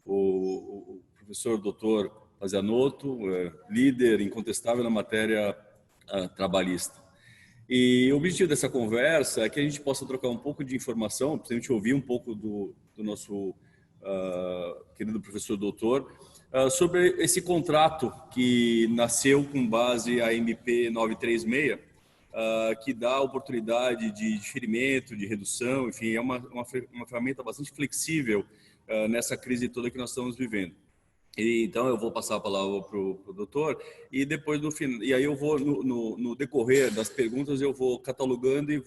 o professor doutor Pazianotto, líder incontestável na matéria trabalhista. E o objetivo dessa conversa é que a gente possa trocar um pouco de informação, para a gente ouvir um pouco do nosso querido professor doutor, sobre esse contrato que nasceu com base a MP 936, que dá oportunidade de diferimento, de redução, enfim, é uma ferramenta bastante flexível nessa crise toda que nós estamos vivendo. Então eu vou passar a palavra para o doutor e depois e aí eu vou no decorrer das perguntas eu vou catalogando e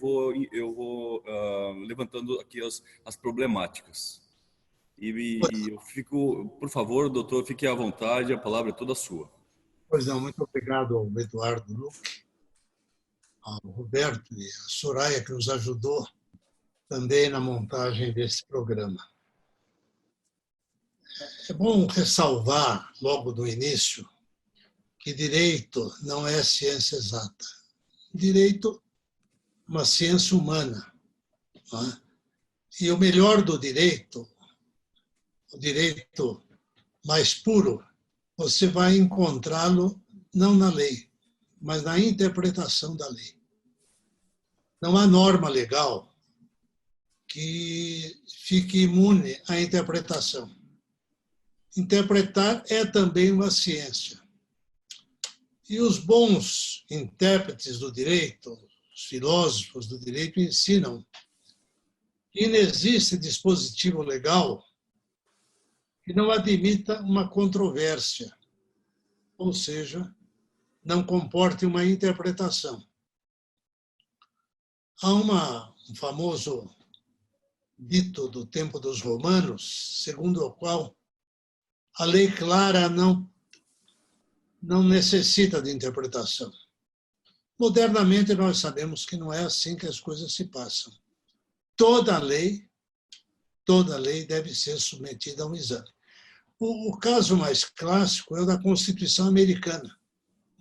eu vou levantando aqui as problemáticas. E eu fico, por favor, doutor, fique à vontade, a palavra é toda sua. Pois não, muito obrigado ao Eduardo Luque, ao Roberto e à Soraya, que nos ajudou também na montagem desse programa. É bom ressalvar, logo do início, que direito não é ciência exata. Direito é uma ciência humana. Não é? E o melhor do direito, o direito mais puro, você vai encontrá-lo não na lei, mas na interpretação da lei. Não há norma legal que fique imune à interpretação. Interpretar é também uma ciência. E os bons intérpretes do direito, os filósofos do direito, ensinam que não existe dispositivo legal que não admita uma controvérsia, ou seja, não comporte uma interpretação. Há um famoso dito do tempo dos romanos, segundo o qual a lei clara não necessita de interpretação. Modernamente, nós sabemos que não é assim que as coisas se passam. Toda lei deve ser submetida a um exame. O caso mais clássico é o da Constituição Americana,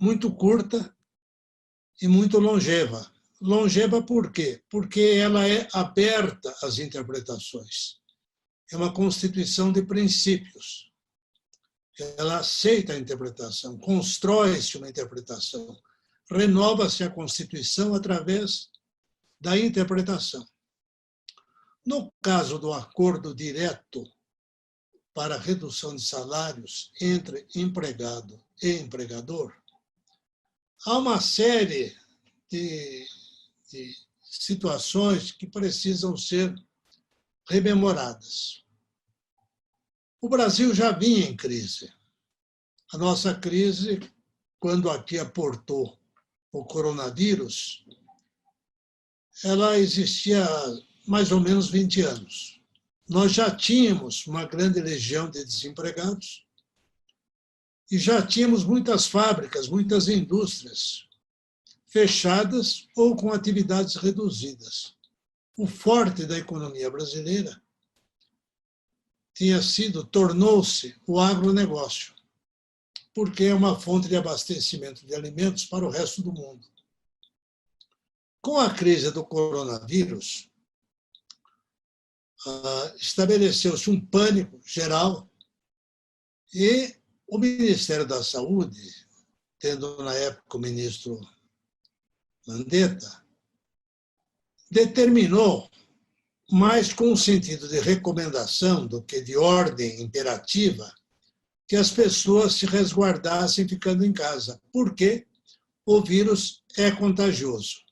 muito curta e muito longeva. Longeva por quê? Porque ela é aberta às interpretações. É uma Constituição de princípios. Ela aceita a interpretação, constrói-se uma interpretação, renova-se a Constituição através da interpretação. No caso do acordo direto para redução de salários entre empregado e empregador, há uma série de situações que precisam ser rememoradas. O Brasil já vinha em crise. A nossa crise, quando aqui aportou o coronavírus, ela existia há mais ou menos 20 anos. Nós já tínhamos uma grande legião de desempregados e já tínhamos muitas fábricas, muitas indústrias fechadas ou com atividades reduzidas. O forte da economia brasileira tornou-se o agronegócio, porque é uma fonte de abastecimento de alimentos para o resto do mundo. Com a crise do coronavírus, estabeleceu-se um pânico geral e o Ministério da Saúde, tendo na época o ministro Mandetta, determinou, mais com o sentido de recomendação do que de ordem imperativa, que as pessoas se resguardassem ficando em casa, porque o vírus é contagioso.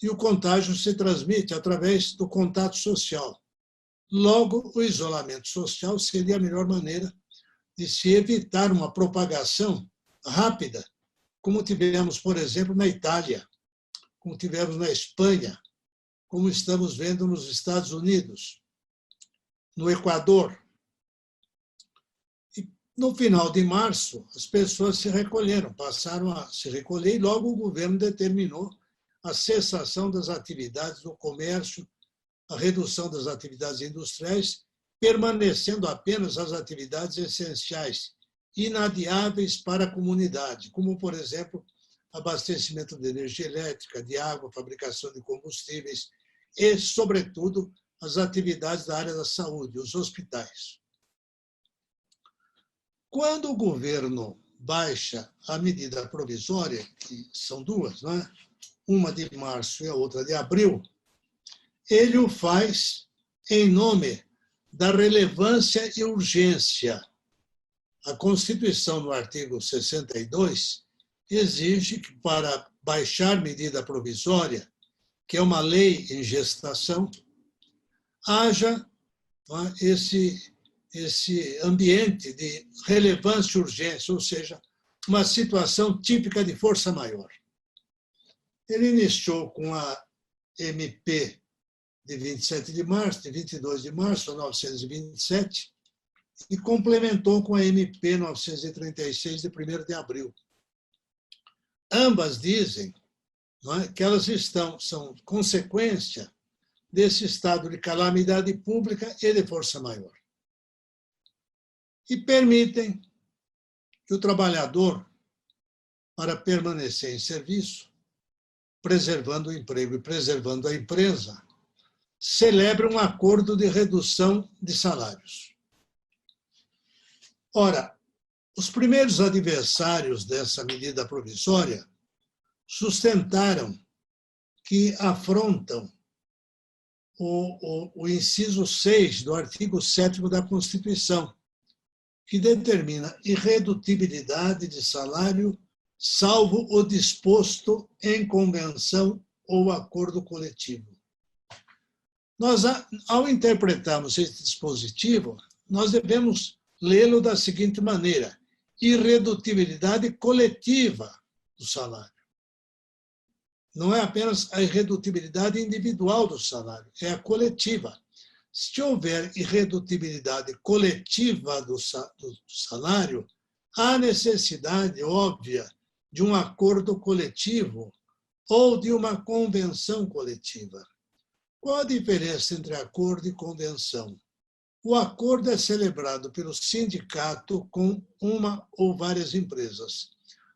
E o contágio se transmite através do contato social. Logo, o isolamento social seria a melhor maneira de se evitar uma propagação rápida, como tivemos, por exemplo, na Itália, como tivemos na Espanha, como estamos vendo nos Estados Unidos, no Equador. E no final de março, as pessoas se recolheram, passaram a se recolher e logo o governo determinou a cessação das atividades do comércio, a redução das atividades industriais, permanecendo apenas as atividades essenciais, inadiáveis para a comunidade, como, por exemplo, abastecimento de energia elétrica, de água, fabricação de combustíveis e, sobretudo, as atividades da área da saúde, os hospitais. Quando o governo baixa a medida provisória, que são duas, não é? Uma de março e a outra de abril, ele o faz em nome da relevância e urgência. A Constituição, no artigo 62, exige que, para baixar medida provisória, que é uma lei em gestação, haja esse ambiente de relevância e urgência, ou seja, uma situação típica de força maior. Ele iniciou com a MP de 27 de março, de 22 de março de 1927, e complementou com a MP 936, de 1º de abril. Ambas dizem, não é, que elas são consequência desse estado de calamidade pública e de força maior. E permitem que o trabalhador, para permanecer em serviço, preservando o emprego e preservando a empresa, celebre um acordo de redução de salários. Ora, os primeiros adversários dessa medida provisória sustentaram que afrontam o inciso 6 do artigo 7º da Constituição, que determina irredutibilidade de salário, salvo o disposto em convenção ou acordo coletivo. Nós, ao interpretarmos esse dispositivo, nós devemos lê-lo da seguinte maneira: irredutibilidade coletiva do salário. Não é apenas a irredutibilidade individual do salário, é a coletiva. Se houver irredutibilidade coletiva do salário, há necessidade óbvia de um acordo coletivo ou de uma convenção coletiva. Qual a diferença entre acordo e convenção? O acordo é celebrado pelo sindicato com uma ou várias empresas.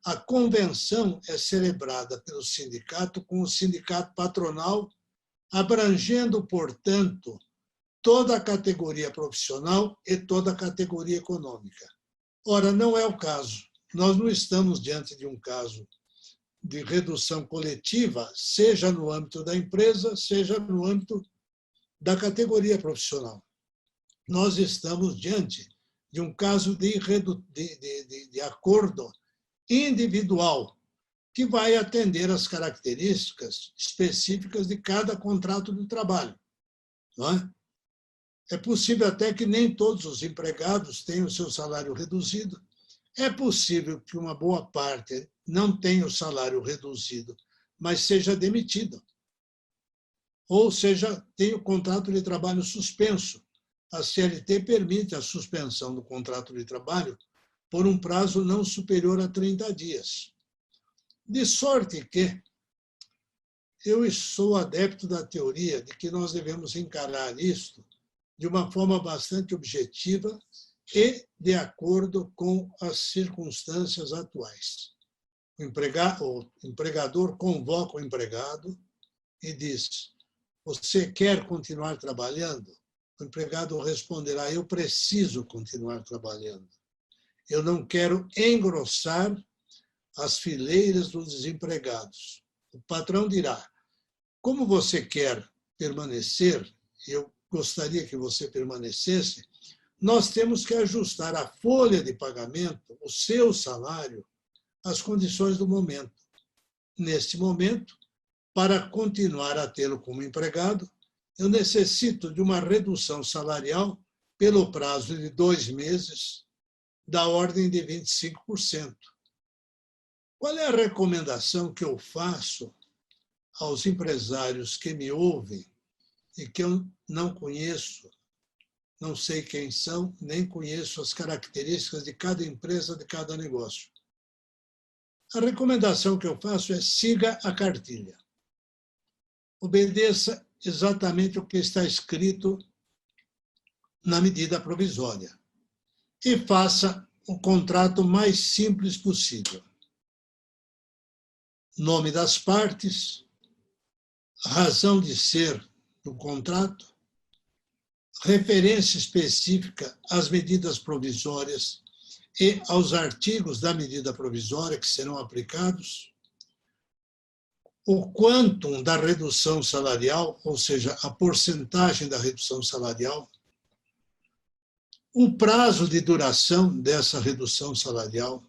A convenção é celebrada pelo sindicato com o sindicato patronal, abrangendo, portanto, toda a categoria profissional e toda a categoria econômica. Ora, não é o caso. Nós não estamos diante de um caso de redução coletiva, seja no âmbito da empresa, seja no âmbito da categoria profissional. Nós estamos diante de um caso de acordo individual, que vai atender às características específicas de cada contrato de trabalho. Não é? É possível até que nem todos os empregados tenham o seu salário reduzido. É possível que uma boa parte não tenha o salário reduzido, mas seja demitido. Ou seja, tenha o contrato de trabalho suspenso. A CLT permite a suspensão do contrato de trabalho por um prazo não superior a 30 dias. De sorte que eu sou adepto da teoria de que nós devemos encarar isto de uma forma bastante objetiva e de acordo com as circunstâncias atuais. O empregador convoca o empregado e diz: você quer continuar trabalhando? O empregado responderá: eu preciso continuar trabalhando. Eu não quero engrossar as fileiras dos desempregados. O patrão dirá: como você quer permanecer, eu gostaria que você permanecesse, nós temos que ajustar a folha de pagamento, o seu salário, às condições do momento. Neste momento, para continuar a tê-lo como empregado, eu necessito de uma redução salarial pelo prazo de 2 meses, da ordem de 25%. Qual é a recomendação que eu faço aos empresários que me ouvem e que eu não conheço, não sei quem são, nem conheço as características de cada empresa, de cada negócio? A recomendação que eu faço é: siga a cartilha. Obedeça exatamente o que está escrito na medida provisória e faça o contrato mais simples possível. Nome das partes, razão de ser do contrato, referência específica às medidas provisórias e aos artigos da medida provisória que serão aplicados, o quantum da redução salarial, ou seja, a porcentagem da redução salarial, o prazo de duração dessa redução salarial,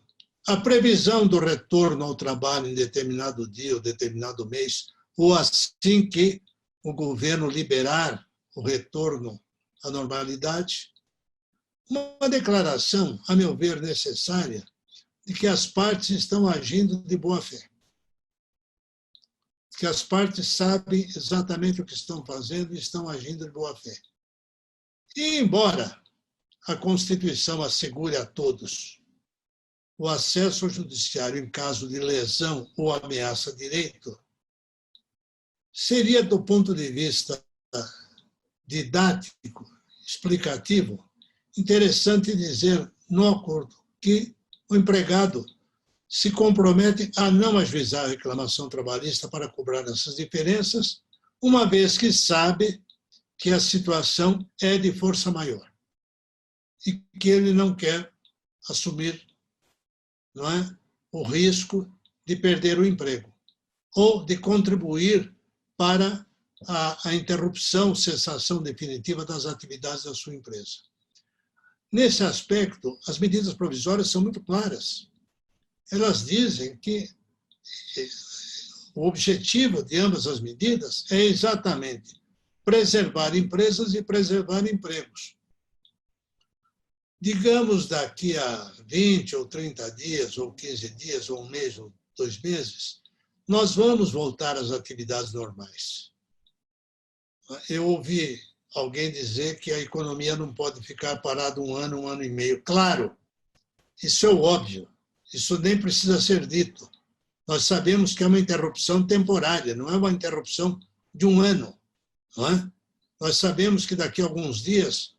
a previsão do retorno ao trabalho em determinado dia ou determinado mês, ou assim que o governo liberar o retorno à normalidade. Uma declaração, a meu ver, necessária, de que as partes estão agindo de boa fé. Que as partes sabem exatamente o que estão fazendo e estão agindo de boa fé. E, embora a Constituição assegure a todos o acesso ao judiciário em caso de lesão ou ameaça a direito, seria, do ponto de vista didático, explicativo, interessante dizer no acordo que o empregado se compromete a não ajuizar a reclamação trabalhista para cobrar essas diferenças, uma vez que sabe que a situação é de força maior e que ele não quer assumir, não é, o risco de perder o emprego ou de contribuir para a interrupção, cessação definitiva das atividades da sua empresa. Nesse aspecto, as medidas provisórias são muito claras. Elas dizem que o objetivo de ambas as medidas é exatamente preservar empresas e preservar empregos. Digamos, daqui a 20 ou 30 dias, ou 15 dias, ou um mês, ou 2 meses, nós vamos voltar às atividades normais. Eu ouvi alguém dizer que a economia não pode ficar parada um ano e meio. Claro, isso é óbvio, isso nem precisa ser dito. Nós sabemos que é uma interrupção temporária, não é uma interrupção de um ano. Não é? Nós sabemos que daqui a alguns dias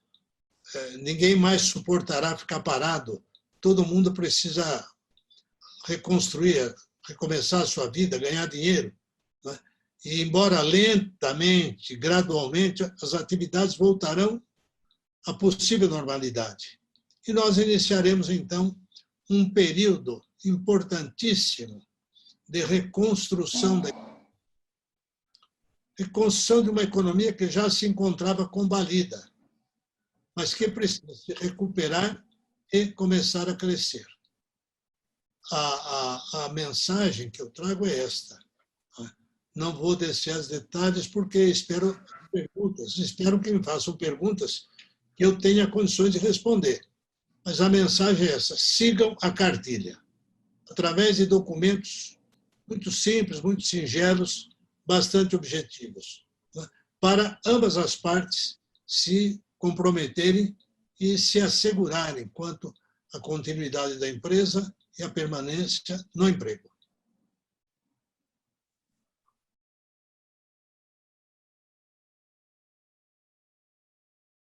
ninguém mais suportará ficar parado, todo mundo precisa reconstruir, recomeçar a sua vida, ganhar dinheiro. Não é? E, embora lentamente, gradualmente, as atividades voltarão à possível normalidade. E nós iniciaremos, então, um período importantíssimo de reconstrução de uma economia que já se encontrava combalida, mas que precisa se recuperar e começar a crescer. A mensagem que eu trago é esta. Não vou descer aos detalhes porque espero perguntas. Espero que me façam perguntas que eu tenha condições de responder. Mas a mensagem é essa: sigam a cartilha, através de documentos muito simples, muito singelos, bastante objetivos, né? Para ambas as partes se comprometerem e se assegurarem quanto à continuidade da empresa e à permanência no emprego.